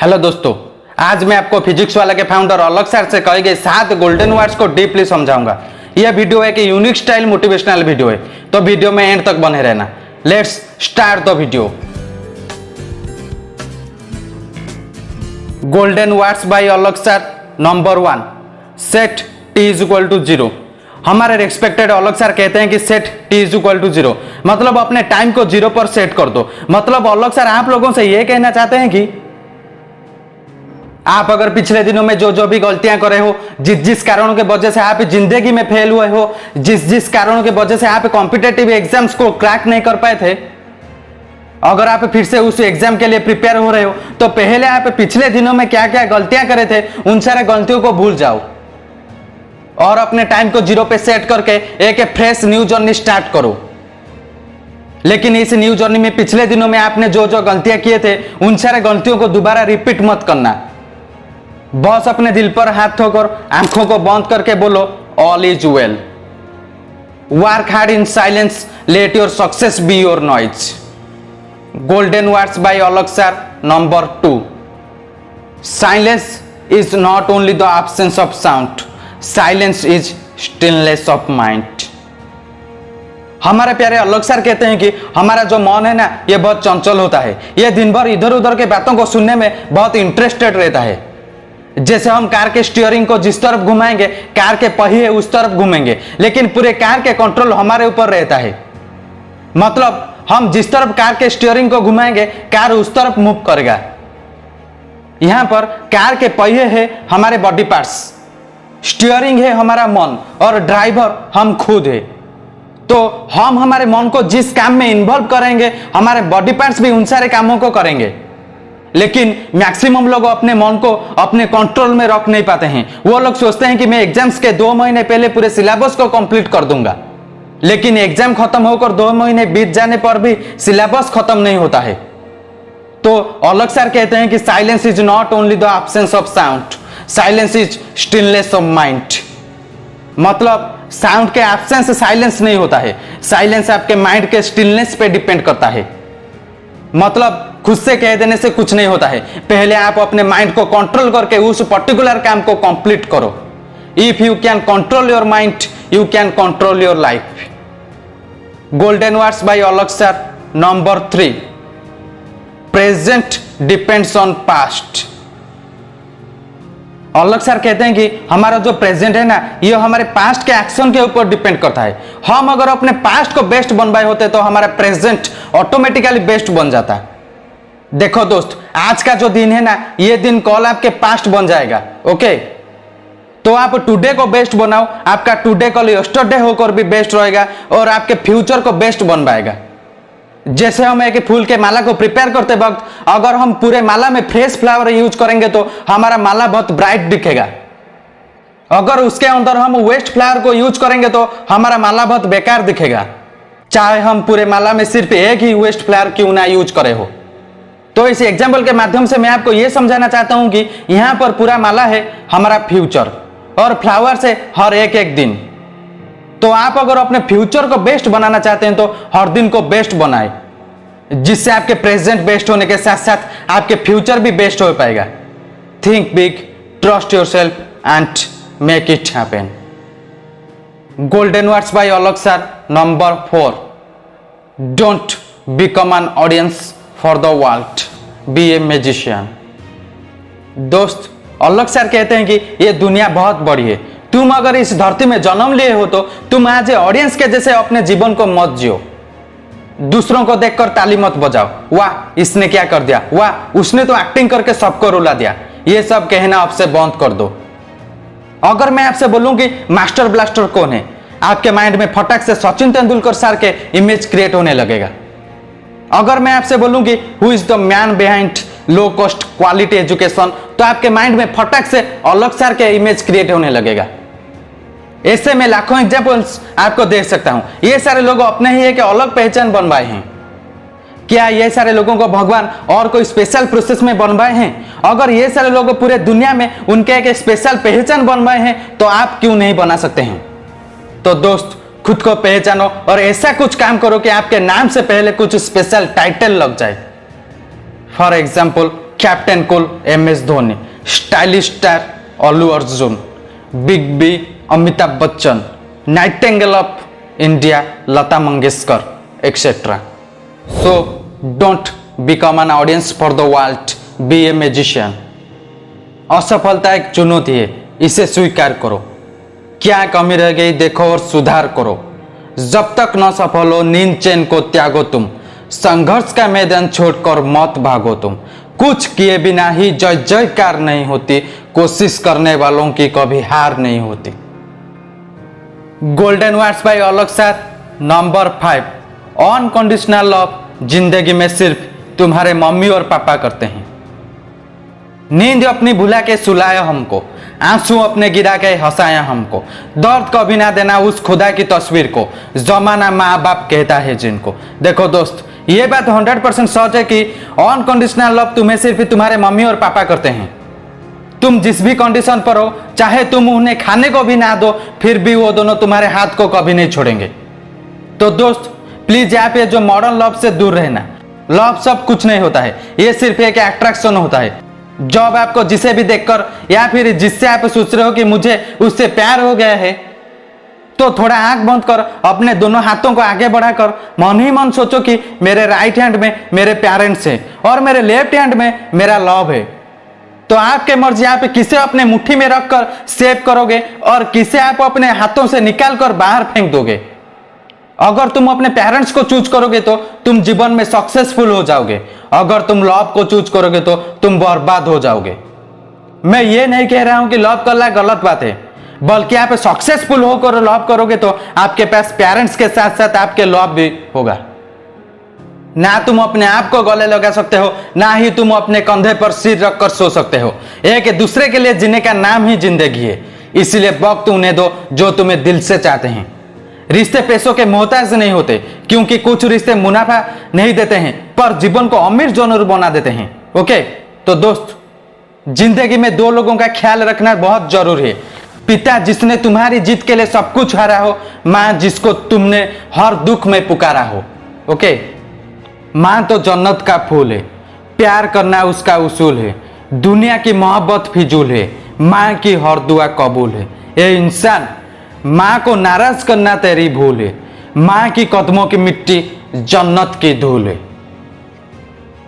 Hello दोस्तों, आज मैं आपको फिजिक्स वाला के फाउंडर अलग सर से कहे गए 7 गोल्डन वर्ड्स को डीपली समझाऊंगा। यह वीडियो एक यूनिक स्टाइल मोटिवेशनल वीडियो है, तो वीडियो में एंड तक बने रहना। Let's start the video. Golden words by Alag sir. Number 1, set t is equal to 0। हमारे रेस्पेक्टेड अलग सर कहते हैं कि set t is equal to 0, मतलब अपने टाइम को 0 पर सेट कर दो। मतलब अलग सर आप लोगों से यह कहना चाहते हैं कि आप अगर पिछले दिनों में जो भी गलतियां करे हो, जिस कारणों के वजह से आप जिंदगी में फेल हुए हो, जिस कारणों के वजह से आप कॉम्पिटिटिव एग्जाम्स को क्रैक नहीं कर पाए थे, अगर आप फिर से उस एग्जाम के लिए प्रिपेयर हो रहे हो, तो पहले आप पिछले दिनों में क्या क्या गलतियां करे थे उन सारे गलतियों को भूल जाओ और अपने टाइम को 0 पे सेट करके एक फ्रेश न्यू जर्नी स्टार्ट करो। लेकिन इस न्यू जर्नी में पिछले दिनों में आपने जो गलतियां किए थे उन सारे गलतियों को दोबारा रिपीट मत करना। बस अपने दिल पर हाथ ठोकर आंखों को बंद करके बोलो all is well. Work hard in silence, let your success be your noise. Golden words by Alag sir. Number 2, silence is not only the absence of sound, silence is stillness of mind. हमारे प्यारे अलग sir कहते हैं कि हमारा जो मन है ना, यह बहुत चंचल होता है। यह दिन भर इधर उधर के बातों को सुनने में बहुत इंटरेस्टेड रहता है। जैसे हम कार के स्टीयरिंग को जिस तरफ घुमाएंगे, कार के पहिए उस तरफ घूमेंगे, लेकिन पूरे कार के कंट्रोल हमारे ऊपर रहता है। मतलब हम जिस तरफ कार के स्टीयरिंग को घुमाएंगे, कार उस तरफ मूव करेगा। यहां पर कार के पहिए है हमारे बॉडी पार्ट्स, स्टीयरिंग है हमारा मन और ड्राइवर हम खुद है। तो हम हमारे मन को जिस काम में इन्वॉल्व करेंगे, हमारे बॉडी पार्ट्स भी उन सारे कामों को करेंगे। लेकिन मैक्सिमम लोग अपने मन को अपने कंट्रोल में रख नहीं पाते हैं। वो लोग सोचते हैं कि मैं एग्जाम्स के 2 महीने पहले पूरे सिलेबस को कंप्लीट कर दूंगा, लेकिन एग्जाम खत्म होकर 2 महीने बीत जाने पर भी सिलेबस खत्म नहीं होता है। तो अलग सर कहते हैं कि silence is not only the absence of sound, silence is stillness of mind. मतलब साउंड के एब्सेंस से साइलेंस नहीं होता है, साइलेंस आपके माइंड के स्टिलनेस पे डिपेंड करता है। मतलब खुद से कह देने से कुछ नहीं होता है, पहले आप अपने माइंड को कंट्रोल करके उस पर्टिकुलर काम को कंप्लीट करो। If you can control your mind, you can control your life. Golden words by Alag sir. Number 3, present depends on past. Alag sir कहते हैं कि हमारा जो प्रेजेंट है ना, ये हमारे पास्ट के एक्शन के ऊपर डिपेंड करता है। हम अगर अपने पास्ट को बेस्ट बनवाए होते तो हमारा प्रेजेंट ऑटोमेटिकली बेस्ट बन जाता है। देखो दोस्त, आज का जो दिन है ना, ये दिन कल आपके पास्ट बन जाएगा। ओके, तो आप टुडे को बेस्ट बनाओ, आपका टुडे कल यस्टरडे होकर भी बेस्ट रहेगा और आपके फ्यूचर को बेस्ट बन पाएगा। जैसे हम एक फूल के माला को प्रिपेयर करते वक्त अगर हम पूरे माला में फ्रेश फ्लावर यूज करेंगे तो हमारा माला बहुत ब्राइट दिखेगा। अगर उसके अंदर हम वेस्ट फ्लावर को यूज करेंगे तो हमारा माला बहुत बेकार दिखेगा, चाहे हम पूरे माला में सिर्फ एक ही वेस्ट फ्लावर क्यों ना यूज करे हो। तो इस एग्जाम्पल के माध्यम से मैं आपको यह समझाना चाहता हूं कि यहां पर पूरा माला है हमारा फ्यूचर और फ्लावर से हर एक दिन। तो आप अगर अपने फ्यूचर को बेस्ट बनाना चाहते हैं तो हर दिन को बेस्ट बनाए, जिससे आपके प्रेजेंट बेस्ट होने के साथ साथ आपके फ्यूचर भी बेस्ट हो पाएगा। Think big, trust yourself and make it happen. Golden words by Alag sir. Number 4, don't become an audience for the world, be a magician. दोस्त, अलग सर कहते हैं कि यह दुनिया बहुत बड़ी है। तुम अगर इस धरती में जन्म लिए हो तो तुम आज ऑडियंस के जैसे अपने जीवन को मत जियो। दूसरों को देखकर ताली मत बजाओ, वाह इसने क्या कर दिया, वाह उसने तो एक्टिंग करके सबको रुला दिया। ये सब कहना आपसे बंद कर दो। अगर मैं आपसे बोलूं कि मास्टर ब्लास्टर कौन है, आपके माइंड में फटाक से सचिन तेंदुलकर सर के इमेज क्रिएट होने लगेगा। अगर मैं आपसे बोलूं कि who is the man behind low cost quality education, तो आपके माइंड में फटाक से अलग सर के इमेज क्रिएट होने लगेगा। ऐसे में लाखों एग्जांपल्स आपको दे सकता हूं। ये सारे लोग अपने ही एक अलग पहचान बनवाए हैं। क्या ये सारे लोगों को भगवान और कोई स्पेशल प्रोसेस में बनवाए हैं? अगर ये सारे लोग पूरे दुनिया में उनके एक स्पेशल पहचान बनवाए हैं तो आप क्यों नहीं बना सकते हैं? तो दोस्त, खुद को पहचानो और ऐसा कुछ काम करो कि आपके नाम से पहले कुछ स्पेशल टाइटल लग जाए। For example, captain cool MS Dhoni, stylish star Allu Arjun, big B Amitabh Bachchan, nightingale of India Lata Mangeshkar etcetera. So don't become an audience for the world, be a magician. असफलता एक चुनौती है, इसे स्वीकार करो। क्या कमी रह गई देखो और सुधार करो। जब तक न सफल हो नींद चैन को त्यागो तुम, संघर्ष का मैदान छोड़कर मत भागो तुम। कुछ किए बिना ही जय जयकार नहीं होती, कोशिश करने वालों की कभी हार नहीं होती। गोल्डन वर्ड्स बाय अलग साथ नंबर 5, अनकंडीशनल लव जिंदगी में सिर्फ तुम्हारे मम्मी और पापा करते हैं। नींद अपनी भुला के सुलाया हमको, आंसू अपने गिरा के हंसाया हमको, दर्द कभी ना देना उस खुदा की तस्वीर को, जमाना माँ बाप कहता है जिनको। देखो दोस्त, ये बात 100% सच है कि अनकंडीशनल लव तुम्हें सिर्फ तुम्हारे मम्मी और पापा करते हैं। तुम जिस भी कंडीशन पर हो, चाहे तुम उन्हें खाने को भी ना दो, फिर भी वो दोनों तुम्हारे हाथ को कभी नहीं छोड़ेंगे। तो दोस्त प्लीज यहाँ पे जो मॉडर्न लव से दूर रहना। लव सब कुछ नहीं होता है, ये सिर्फ एक अट्रैक्शन होता है। जब आपको जिसे भी देखकर या फिर जिससे आप सोच रहे हो कि मुझे उससे प्यार हो गया है, तो थोड़ा आंख बंद कर अपने दोनों हाथों को आगे बढ़ाकर मन ही मन सोचो कि मेरे राइट हैंड में मेरे पेरेंट्स हैं और मेरे लेफ्ट हैंड में मेरा लव है। तो आपके मर्जी आप किसे अपने मुट्ठी में रखकर सेव करोगे और किसे आप अपने हाथों से निकाल कर बाहर फेंक दोगे। अगर तुम अपने पेरेंट्स को चूज करोगे तो तुम जीवन में सक्सेसफुल हो जाओगे, अगर तुम लव को चूज करोगे तो तुम बर्बाद हो जाओगे। मैं ये नहीं कह रहा हूं कि लव करना गलत बात है, बल्कि आप सक्सेसफुल होकर लव करोगे तो आपके पास पेरेंट्स के साथ साथ आपके लव भी होगा। ना तुम अपने आप को गले लगा सकते हो, ना ही तुम अपने कंधे पर सिर रखकर सो सकते हो। एक दूसरे के लिए जीने का नाम ही जिंदगी है, इसलिए वक्त उन्हें दो जो तुम्हें दिल से चाहते हैं। रिश्ते पैसों के मोहताज नहीं होते, क्योंकि कुछ रिश्ते मुनाफा नहीं देते हैं पर जीवन को अमीर जरूर बना देते हैं। ओके, तो दोस्त जिंदगी में दो लोगों का ख्याल रखना बहुत जरूरी है। पिता जिसने तुम्हारी जीत के लिए सब कुछ हारा हो, माँ जिसको तुमने हर दुख में पुकारा हो। ओके, माँ तो जन्नत का फूल है, प्यार करना उसका उसूल है, दुनिया की मोहब्बत फिजूल है, माँ की हर दुआ कबूल है। ये इंसान, माँ को नाराज करना तेरी भूल है, माँ की कदमों की मिट्टी जन्नत की धूल है।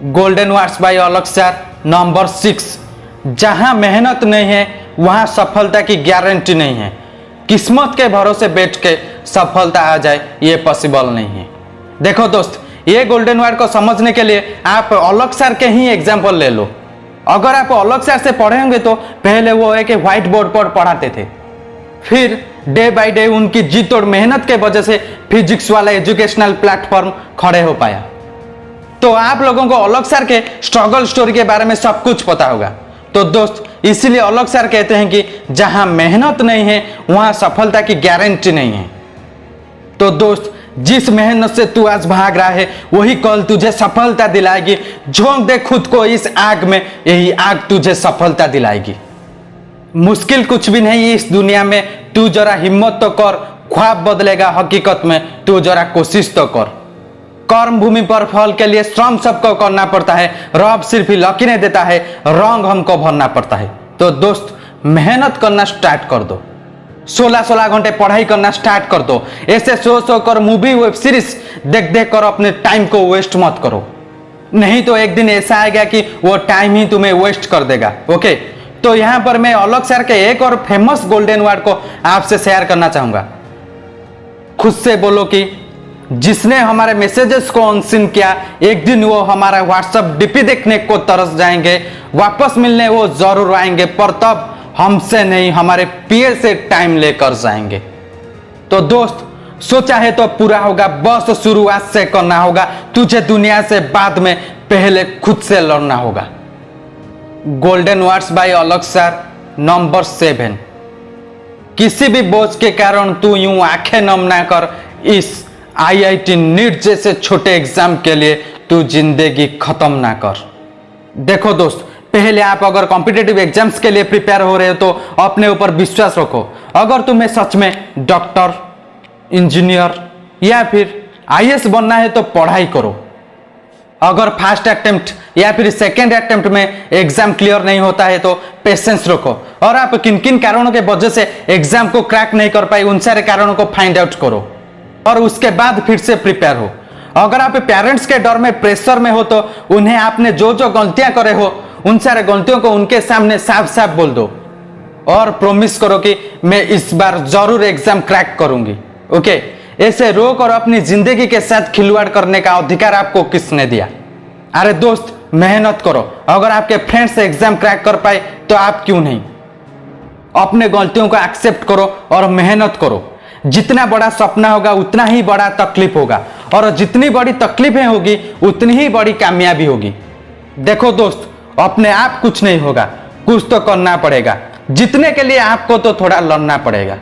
Golden words by Alag sir number 6, जहां मेहनत नहीं है वहां सफलता की गारंटी नहीं है। किस्मत के भरोसे बैठ के सफलता आ जाए ये पॉसिबल नहीं है। देखो दोस्त, ये गोल्डन वर्ड को समझने के लिए आप अलग सर के ही एग्जाम्पल ले लो। अगर आप अलग सर से पढ़े होंगे तो पहले वो एक व्हाइट बोर्ड पर पढ़ाते थे, फिर डे बाय डे उनकी जीत और मेहनत के वजह से फिजिक्स वाला एजुकेशनल प्लेटफॉर्म खड़े हो पाया। तो आप लोगों को अलग सर के स्ट्रगल स्टोरी के बारे में सब कुछ पता होगा। तो दोस्त इसीलिए अलग सर कहते हैं कि जहां मेहनत नहीं है वहां सफलता की गारंटी नहीं है। तो दोस्त जिस मेहनत से तू आज भाग रहा है वही कल तुझे सफलता दिलाएगी। झोंक दे खुद को इस आग में, यही आग तुझे सफलता दिलाएगी। मुश्किल कुछ भी नहीं है इस दुनिया में, तू जरा हिम्मत तो कर, ख्वाब बदलेगा हकीकत में, तू जरा कोशिश तो कर। कर्म भूमि पर फल के लिए श्रम सबको करना पड़ता है, रब सिर्फ ही लकीरें देता है, रंग हमको भरना पड़ता है। तो दोस्त मेहनत करना स्टार्ट कर दो, 16-16 घंटे पढ़ाई करना स्टार्ट कर दो। ऐसे सो कर मूवी वेब सीरीज देख देख कर अपने टाइम को वेस्ट मत करो, नहीं तो एक दिन ऐसा आएगा कि वो टाइम ही तुम्हें वेस्ट कर देगा। ओके, तो यहां पर मैं अलग सर के एक और फेमस गोल्डन वर्ड को आपसे शेयर करना चाहूंगा। खुद से बोलो कि जिसने हमारे मैसेजेस को अनसीन किया, एक दिन वो हमारा व्हाट्सएप डीपी देखने को तरस जाएंगे, वापस मिलने वो जरूर आएंगे, पर तब हमसे नहीं हमारे पीए से टाइम लेकर जाएंगे। तो दोस्त सोचा है तो पूरा होगा, बस शुरुआत से करना होगा। तुझे दुनिया से बाद में, पहले खुद से लड़ना होगा। Golden words by Alag sir number 7, किसी भी बोझ के कारण तू यूं आंखें नम ना कर। इस IIT नीट जैसे छोटे एग्जाम के लिए तू जिंदगी खत्म ना कर। देखो दोस्त, पहले आप अगर कॉम्पिटिटिव एग्जाम्स के लिए प्रिपेयर हो रहे हो तो अपने ऊपर विश्वास रखो। अगर तुम्हें सच में डॉक्टर, इंजीनियर या फिर IAS बनना है तो पढ़ाई करो। अगर फर्स्ट अटेम्प्ट या फिर सेकेंड अटेम्प्ट में एग्जाम क्लियर नहीं होता है तो पेशेंस रखो, और आप किन किन कारणों के वजह से एग्जाम को क्रैक नहीं कर पाए उन सारे कारणों को फाइंड आउट करो और उसके बाद फिर से प्रिपेयर हो। अगर आप पेरेंट्स के डर में, प्रेशर में हो तो उन्हें आपने जो जो गलतियां करे हो उन सारे गलतियों को उनके सामने साफ साफ बोल दो और प्रॉमिस करो कि मैं इस बार जरूर एग्जाम क्रैक करूंगी। ओके, ऐसे रोक और अपनी जिंदगी के साथ खिलवाड़ करने का अधिकार आपको किसने दिया? अरे दोस्त, मेहनत करो। अगर आपके फ्रेंड्स एग्जाम क्रैक कर पाए तो आप क्यों नहीं? अपने गलतियों को एक्सेप्ट करो और मेहनत करो। जितना बड़ा सपना होगा उतना ही बड़ा तकलीफ होगा, और जितनी बड़ी तकलीफें होगी उतनी ही बड़ी कामयाबी होगी। देखो दोस्त, अपने आप कुछ नहीं होगा, कुछ तो करना पड़ेगा। जीतने के लिए आपको तो थोड़ा लड़ना पड़ेगा।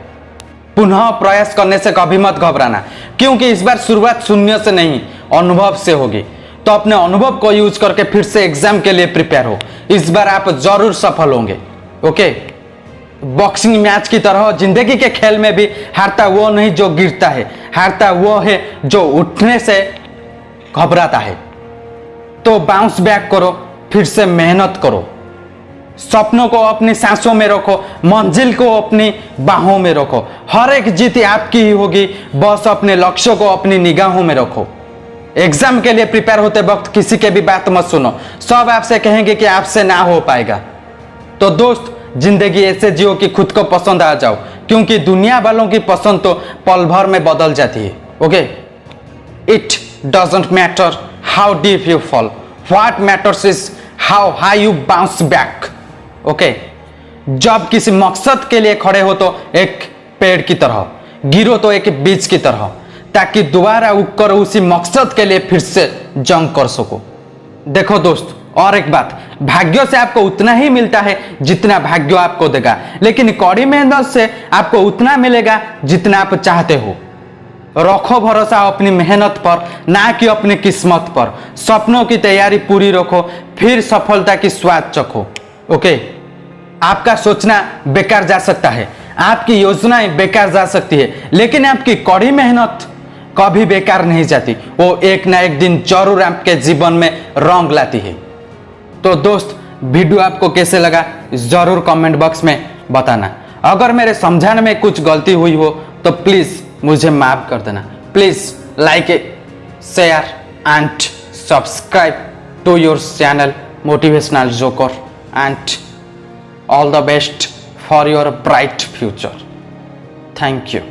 पुनः प्रयास करने से कभी मत घबराना, क्योंकि इस बार शुरुआत शून्य से नहीं, अनुभव से होगी। तो अपने अनुभव को यूज करके फिर से एग्जाम के लिए प्रिपेयर हो। इस बार आप जरूर सफल होंगे। ओके, बॉक्सिंग मैच की तरह जिंदगी के खेल में भी हारता वो नहीं जो गिरता है, हारता वो है जो उठने से घबराता है। तो बाउंस बैक करो, फिर से मेहनत करो। सपनों को अपनी सांसों में रखो, मंजिल को अपनी बाहों में रखो। हर एक जीत आपकी ही होगी, बस अपने लक्ष्यों को अपनी निगाहों में रखो। एग्जाम के लिए प्रिपेयर होते वक्त किसी के भी बात मत सुनो, सब आपसे कहेंगे कि आपसे ना हो पाएगा। तो दोस्त, जिंदगी ऐसे जियो कि खुद को पसंद आ जाओ, क्योंकि दुनिया वालों की पसंद तो पल भर में बदल जाती है। Okay, it doesn't matter how deep you fall, what matters is how high you bounce back. Okay, जब किसी मकसद के लिए खड़े हो तो एक पेड़ की तरह, गिरो तो एक बीज की तरह, ताकि दोबारा उठकर उसी मकसद के लिए फिर से जंग कर सको। देखो दोस्त, और एक बात, भाग्य से आपको उतना ही मिलता है जितना भाग्य आपको देगा, लेकिन कड़ी मेहनत से आपको उतना मिलेगा जितना आप चाहते हो। रखो भरोसा अपनी मेहनत पर, ना कि अपनी किस्मत पर। सपनों की तैयारी पूरी रखो, फिर सफलता की स्वाद चखो। ओके, आपका सोचना बेकार जा सकता है, आपकी योजनाएं बेकार जा सकती है, लेकिन आपकी कड़ी मेहनत कभी बेकार नहीं जाती। वो एक ना एक दिन जरूर आपके जीवन में रंग लाती है। तो दोस्त, वीडियो आपको कैसे लगा जरूर कमेंट बॉक्स में बताना। अगर मेरे समझाने में कुछ गलती हुई हो तो प्लीज मुझे माफ कर देना। Please like it, share and subscribe to your channel motivational joker, and all the best for your bright future. Thank you.